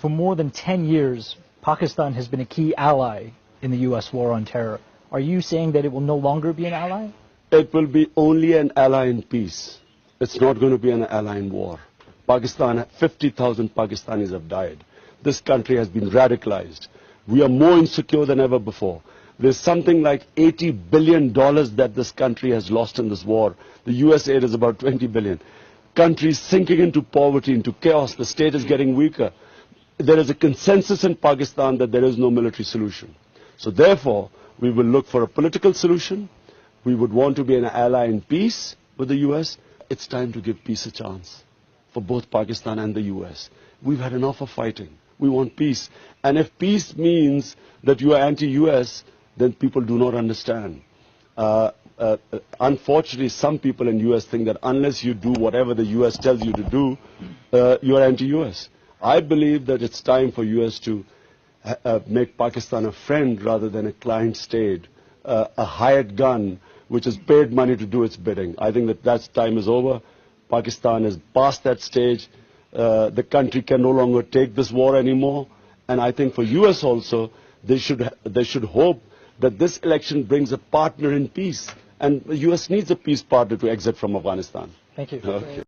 For more than 10 years, Pakistan has been a key ally in the U.S. war on terror. Are you saying that it will no longer be an ally? It will be only an ally in peace. It's not going to be an ally in war. Pakistan, 50,000 Pakistanis have died. This country has been radicalized. We are more insecure than ever before. There's something like $80 billion that this country has lost in this war. The US aid is about $20 billion. Countries sinking into poverty, into chaos. The state is getting weaker. There is a consensus in Pakistan that there is no military solution. So therefore, we will look for a political solution. We would want to be an ally in peace with the US. It's time to give peace a chance for both Pakistan and the US. We've had enough of fighting. We want peace. And if peace means that you are anti-US, then people do not understand. Unfortunately, some people in the US think that unless you do whatever the US tells you to do, you are anti-US. I believe that it's time for US to make Pakistan a friend rather than a client state, a hired gun which has paid money to do its bidding. I think that time is over. Pakistan is past that stage. The country can no longer take this war anymore. And I think for US also, they should hope that this election brings a partner in peace. And the US needs a peace partner to exit from Afghanistan. Thank you. Okay.